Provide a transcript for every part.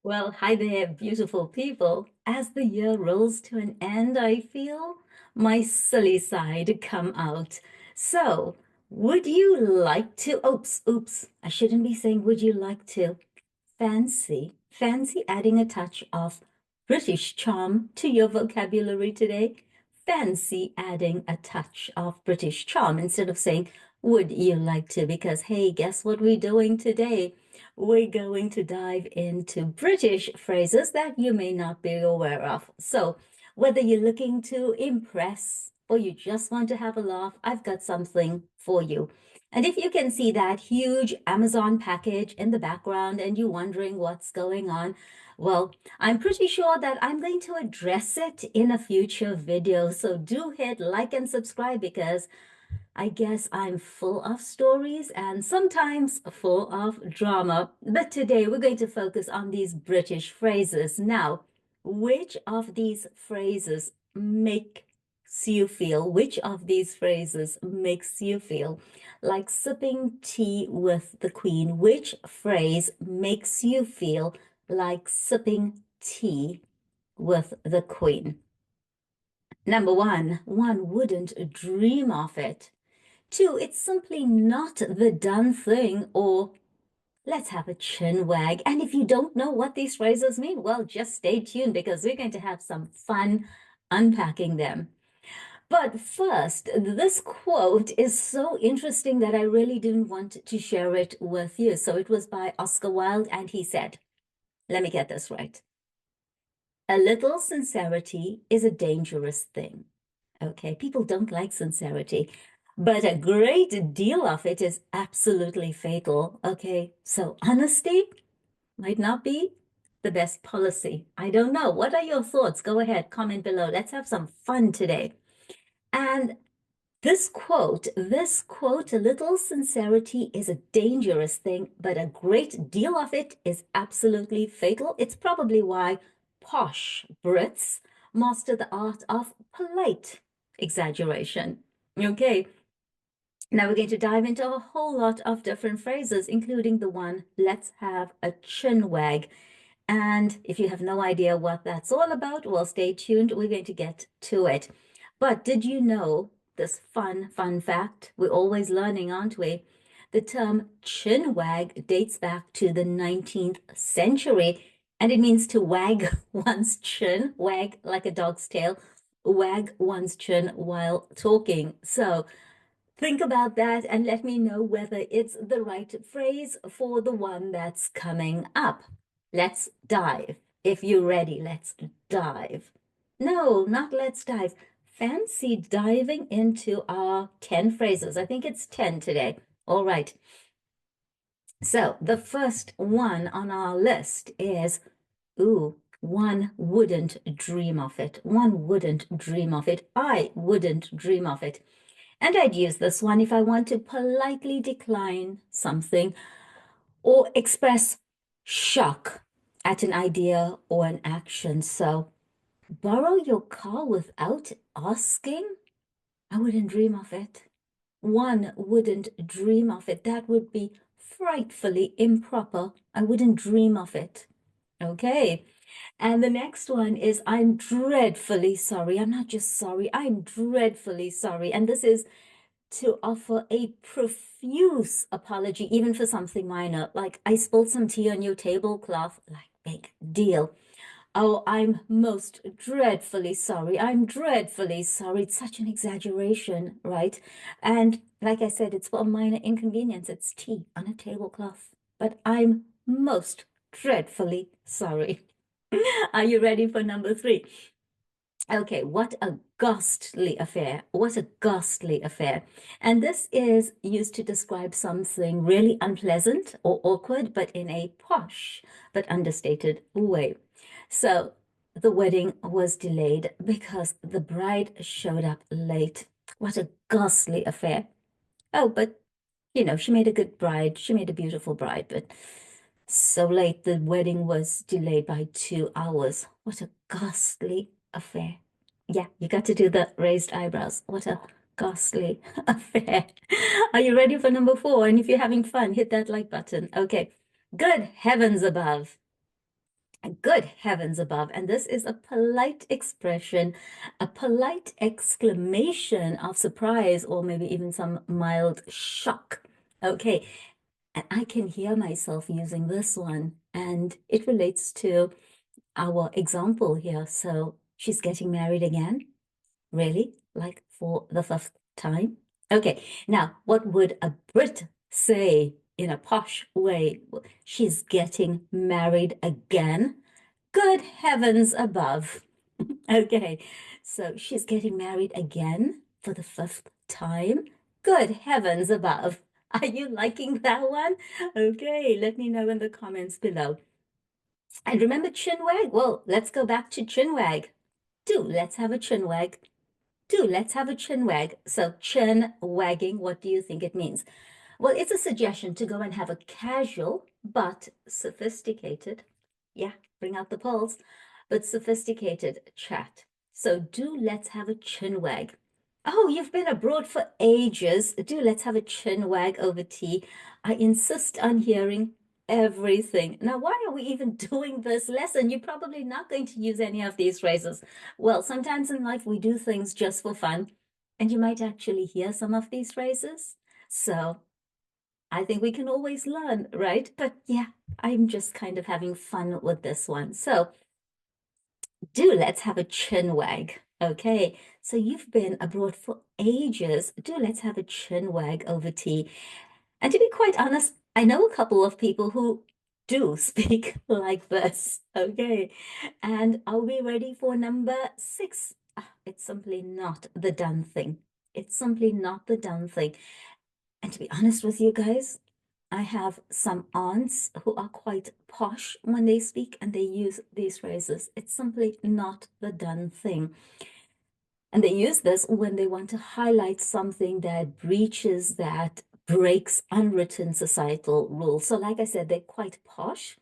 Well, hi there, beautiful people. As the year rolls to an end, I feel my silly side come out. So, would you like to? Oops, I shouldn't be saying would you like to. Fancy adding a touch of British charm to your vocabulary today? Fancy adding a touch of British charm instead of saying, would you like to? Because, hey, guess what we're doing today? We're going to dive into British phrases that you may not be aware of. So, whether you're looking to impress or you just want to have a laugh, I've got something for you. And if you can see that huge Amazon package in the background and you're wondering what's going on, well, I'm pretty sure that I'm going to address it in a future video. So do hit like and subscribe because I guess I'm full of stories and sometimes full of drama. But today we're going to focus on these British phrases. Now, which of these phrases makes you feel, which of these phrases makes you feel like sipping tea with the Queen? Which phrase makes you feel like sipping tea with the Queen? Number one wouldn't dream of it. Two, it's simply not the done thing, or let's have a chin wag. And if you don't know what these phrases mean, well, just stay tuned because we're going to have some fun unpacking them. But first, this quote is so interesting that I really didn't want to share it with you. So it was by Oscar Wilde, and he said, let me get this right. A little sincerity is a dangerous thing. Okay, people don't like sincerity, but a great deal of it is absolutely fatal. Okay, so honesty might not be the best policy. I don't know. What are your thoughts? Go ahead, comment below. Let's have some fun today. And a little sincerity is a dangerous thing, but a great deal of it is absolutely fatal. It's probably why posh Brits master the art of polite exaggeration. Okay, now we're going to dive into a whole lot of different phrases, including the one, let's have a chin wag. And if you have no idea what that's all about, well, stay tuned. We're going to get to it. But did you know this fun fact? We're always learning, aren't we? The term chin wag dates back to the 19th century, and it means to wag one's chin, wag like a dog's tail, wag one's chin while talking. So think about that and let me know whether it's the right phrase for the one that's coming up. Let's dive. If you're ready, let's dive. No, not let's dive. Fancy diving into our 10 phrases. I think it's 10 today. All right. So the first one on our list is, ooh, one wouldn't dream of it. One wouldn't dream of it. I wouldn't dream of it. And I'd use this one if I want to politely decline something or express shock at an idea or an action. So, borrow your car without asking? I wouldn't dream of it. One wouldn't dream of it. That would be frightfully improper. I wouldn't dream of it. Okay. And the next one is, I'm dreadfully sorry. I'm not just sorry, I'm dreadfully sorry. And this is to offer a profuse apology, even for something minor, like I spilled some tea on your tablecloth, like big deal. Oh, I'm most dreadfully sorry. I'm dreadfully sorry. It's such an exaggeration, right? And like I said, it's for a minor inconvenience. It's tea on a tablecloth. But I'm most dreadfully sorry. Are you ready for number three? Okay, what a ghastly affair. What a ghastly affair. And this is used to describe something really unpleasant or awkward, but in a posh but understated way. So the wedding was delayed because the bride showed up late. What a ghastly affair. Oh, but she made a good bride. She made a beautiful bride, but so late the wedding was delayed by 2 hours. What a ghastly affair. Yeah, you got to do the raised eyebrows. What a ghastly affair. Are you ready for number four? And if you're having fun, hit that like button. Okay. Good heavens above. Good heavens above. And this is a polite expression, a polite exclamation of surprise, or maybe even some mild shock. Okay. And I can hear myself using this one, and it relates to our example here. So she's getting married again. Really? Like for the fifth time? Okay, now what would a Brit say in a posh way? She's getting married again. Good heavens above. Okay, so she's getting married again for the fifth time. Good heavens above. Are you liking that one? Okay, let me know in the comments below. And remember chinwag? Well, let's go back to chinwag. Let's have a chinwag. Let's have a chin wag. So chin wagging, what do you think it means? Well, it's a suggestion to go and have a casual but sophisticated, yeah, bring out the pearls, but sophisticated chat. So let's have a chin wag. Oh, you've been abroad for ages. Let's have a chin wag over tea. I insist on hearing everything. Now, why are we even doing this lesson? You're probably not going to use any of these phrases. Well, sometimes in life we do things just for fun, and you might actually hear some of these phrases. So I think we can always learn, right? But yeah, I'm just kind of having fun with this one. So let's have a chin wag. Okay, so you've been abroad for ages. Let's have a chin wag over tea. And to be quite honest, I know a couple of people who do speak like this. Okay, and are we ready for number 6? It's simply not the done thing. It's simply not the done thing. And to be honest with you guys, I have some aunts who are quite posh when they speak and they use these phrases. It's simply not the done thing. And they use this when they want to highlight something that breaches, that breaks unwritten societal rules. So like I said, they're quite posh.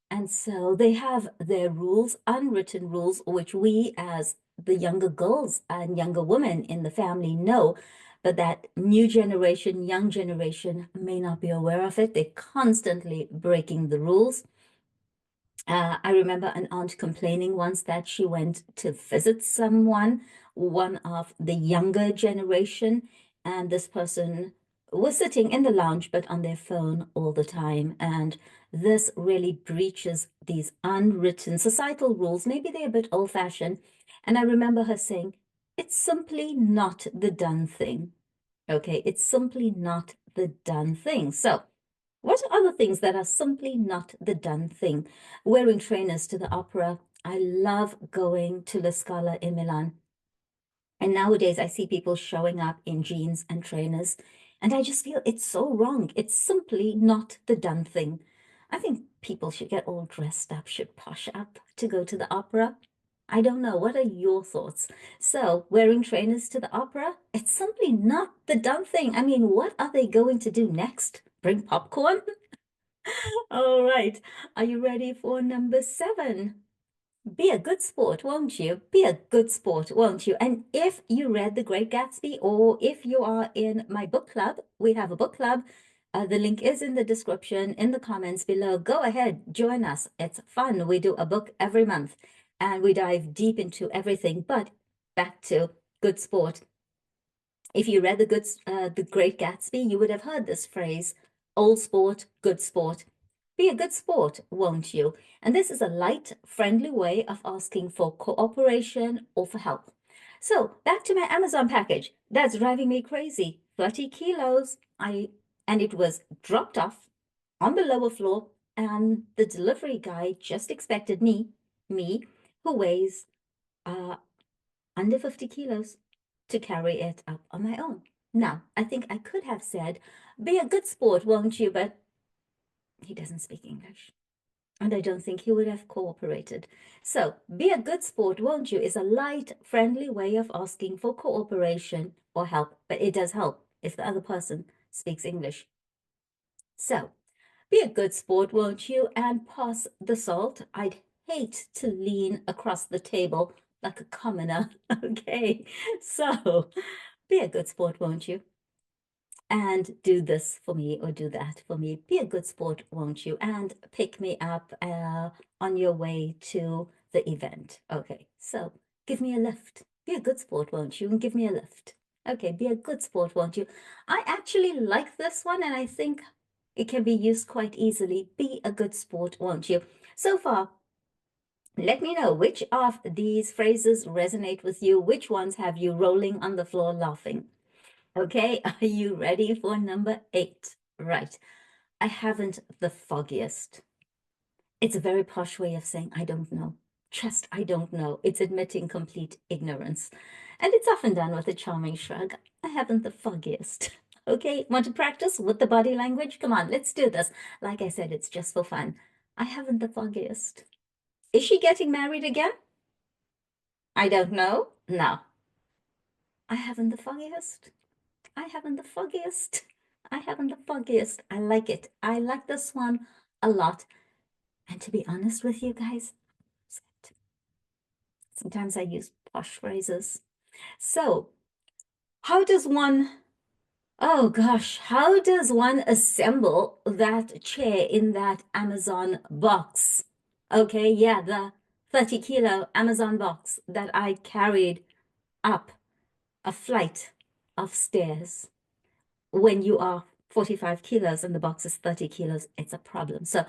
And so they have their rules, unwritten rules, which we as the younger girls and younger women in the family know, but that new generation, young generation may not be aware of it. They're constantly breaking the rules. I remember an aunt complaining once that she went to visit someone, one of the younger generation, and this person was sitting in the lounge but on their phone all the time. And this really breaches these unwritten societal rules. Maybe they're a bit old-fashioned. And I remember her saying, it's simply not the done thing. Okay, it's simply not the done thing. So, what are other things that are simply not the done thing? Wearing trainers to the opera. I love going to La Scala in Milan. And nowadays I see people showing up in jeans and trainers, and I just feel it's so wrong. It's simply not the done thing. I think people should get all dressed up, should posh up to go to the opera. I don't know. What are your thoughts? So, wearing trainers to the opera, it's simply not the done thing. I mean, what are they going to do next? Bring popcorn? All right. Are you ready for number 7? Be a good sport, won't you? Be a good sport, won't you? And if you read The Great Gatsby, or if you are in my book club, we have a book club. The link is in the description, in the comments below. Go ahead, join us. It's fun. We do a book every month and we dive deep into everything. But back to good sport. If you read The Great Gatsby, you would have heard this phrase, old sport, good sport. Be a good sport, won't you? And this is a light, friendly way of asking for cooperation or for help. So back to my Amazon package. That's driving me crazy. 30 kilos. And it was dropped off on the lower floor, and the delivery guy just expected me, who weighs under 50 kilos, to carry it up on my own. Now, I think I could have said, be a good sport, won't you? But he doesn't speak English, and I don't think he would have cooperated. So, be a good sport, won't you, is a light, friendly way of asking for cooperation or help, but it does help if the other person speaks English. So, be a good sport, won't you, and pass the salt. I'd hate to lean across the table like a commoner. Okay, so be a good sport, won't you? and do this for me or do that for me. Be a good sport, won't you? And pick me up on your way to the event. Okay, so give me a lift. Be a good sport, won't you? And give me a lift. Okay, be a good sport, won't you? I actually like this one, and I think it can be used quite easily. Be a good sport, won't you? So far, let me know which of these phrases resonate with you. Which ones have you rolling on the floor laughing? Okay, are you ready for number 8? Right. I haven't the foggiest. It's a very posh way of saying I don't know. Just I don't know. It's admitting complete ignorance. And it's often done with a charming shrug. I haven't the foggiest. Okay, want to practice with the body language? Come on, let's do this. Like I said, it's just for fun. I haven't the foggiest. Is she getting married again? I don't know. No. I haven't the foggiest. I haven't the foggiest. I haven't the foggiest. I like it. I like this one a lot. And to be honest with you guys, sometimes I use posh phrases. So, how does one, oh gosh, how does one assemble that chair in that Amazon box? Okay, yeah, the 30-kilo Amazon box that I carried up a flight of stairs. When you are 45 kilos and the box is 30 kilos, it's a problem. So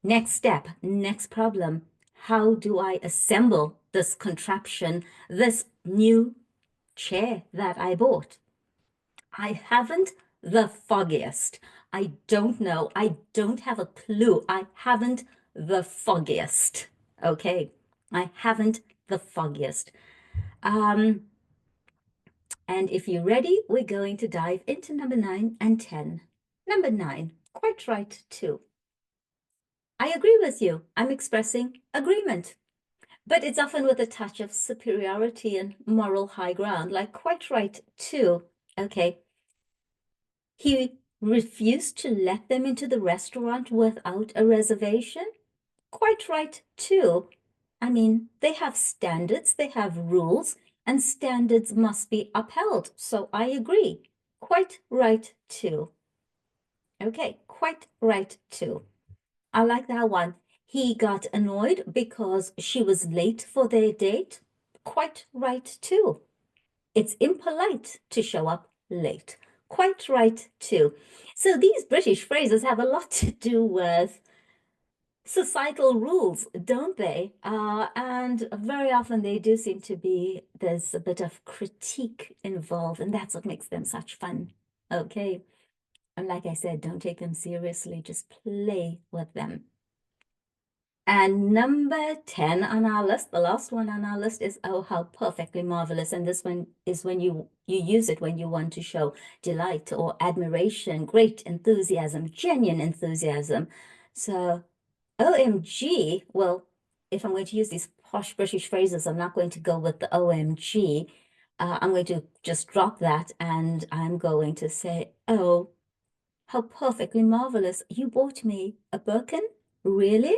next step, next problem, how do I assemble this contraption, this new chair that I bought? I haven't the foggiest. I don't know. I don't have a clue. I haven't the foggiest. Okay, I haven't the foggiest. And if you're ready, we're going to dive into number 9 and 10. Number 9, quite right too. I agree with you. I'm expressing agreement. But it's often with a touch of superiority and moral high ground, like quite right too. Okay. He refused to let them into the restaurant without a reservation. Quite right too. I mean, they have standards, they have rules, and standards must be upheld. So I agree. Quite right too. Okay, quite right too. I like that one. He got annoyed because she was late for their date. Quite right too. It's impolite to show up late. Quite right too. So these British phrases have a lot to do with societal rules, don't they? And very often they do seem to be, there's a bit of critique involved, and that's what makes them such fun. Okay. And like I said, don't take them seriously, just play with them. And number 10 on our list, the last one on our list is, oh, how perfectly marvelous. And this one is when you use it when you want to show delight or admiration, great enthusiasm, genuine enthusiasm. So OMG, well, if I'm going to use these posh British phrases, I'm not going to go with the OMG. I'm going to just drop that and I'm going to say, oh, how perfectly marvelous. You bought me a Birkin? Really?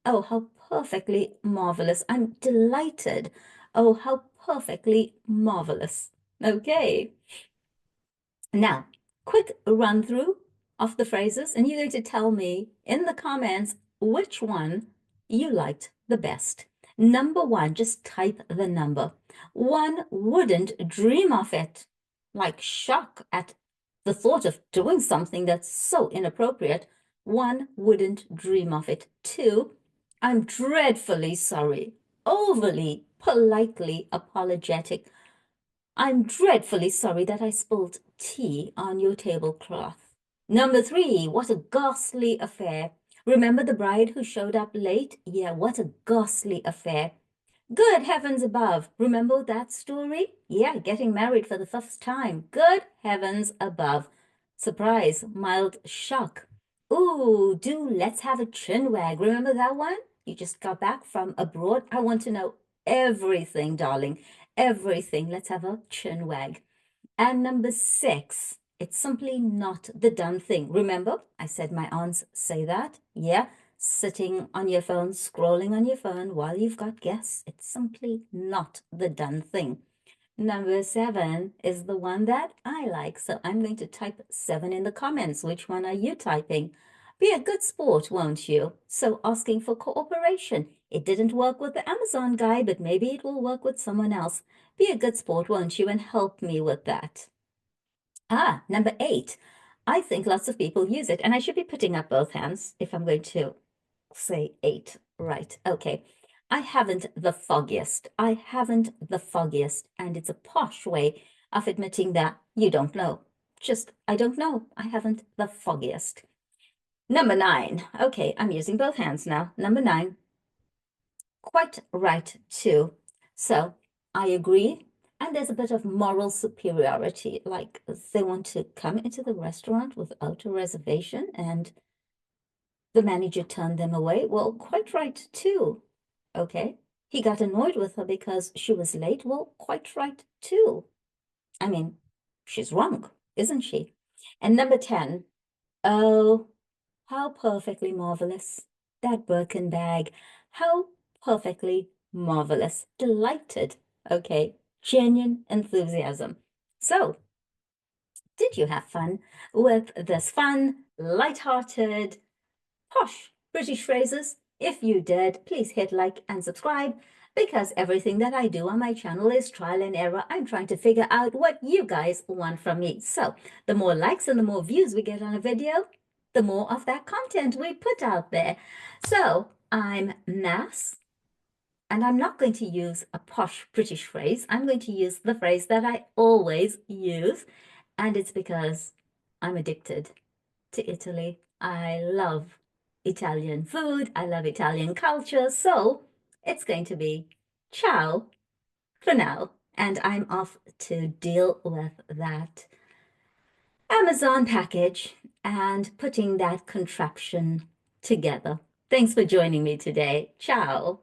Oh, how perfectly marvelous. I'm delighted. Oh, how perfectly marvelous. Okay. Now, quick run through of the phrases, and you're going to tell me in the comments which one you liked the best. Number 1, just type the number. One wouldn't dream of it. Like shock at the thought of doing something that's so inappropriate. One wouldn't dream of it. 2, I'm dreadfully sorry. Overly, politely apologetic. I'm dreadfully sorry that I spilled tea on your tablecloth. Number 3, what a ghastly affair. Remember the bride who showed up late? Yeah, what a ghastly affair. Good heavens above. Remember that story? Yeah, getting married for the first time. Good heavens above. Surprise, mild shock. Ooh, let's have a chin wag. Remember that one? You just got back from abroad. I want to know everything, darling. Everything. Let's have a chin wag. And number 6, it's simply not the done thing. Remember, I said my aunts say that. Yeah, sitting on your phone, scrolling on your phone while you've got guests. It's simply not the done thing. Number 7 is the one that I like. So I'm going to type 7 in the comments. Which one are you typing? Be a good sport, won't you? So asking for cooperation. It didn't work with the Amazon guy, but maybe it will work with someone else. Be a good sport, won't you? And help me with that. Number 8. I think lots of people use it, and I should be putting up both hands if I'm going to say 8. Right. Okay. I haven't the foggiest. I haven't the foggiest. And it's a posh way of admitting that you don't know. Just, I don't know. I haven't the foggiest. Number 9. Okay, I'm using both hands now. Number 9. Quite right, too. So I agree. And there's a bit of moral superiority. Like they want to come into the restaurant without a reservation and the manager turned them away. Well, quite right, too. Okay. He got annoyed with her because she was late. Well, quite right, too. I mean, she's wrong, isn't she? And number 10, oh, how perfectly marvelous. That Birkin bag. How perfectly marvelous. Delighted. Okay. Genuine enthusiasm. So, did you have fun with this fun, light-hearted, posh British phrases? If you did, please hit like and subscribe because everything that I do on my channel is trial and error. I'm trying to figure out what you guys want from me. So the more likes and the more views we get on a video, the more of that content we put out there. So I'm Mass, and I'm not going to use a posh British phrase. I'm going to use the phrase that I always use, and it's because I'm addicted to Italy. I love Italian food. I love Italian culture. So it's going to be ciao for now. And I'm off to deal with that Amazon package and putting that contraption together. Thanks for joining me today. Ciao.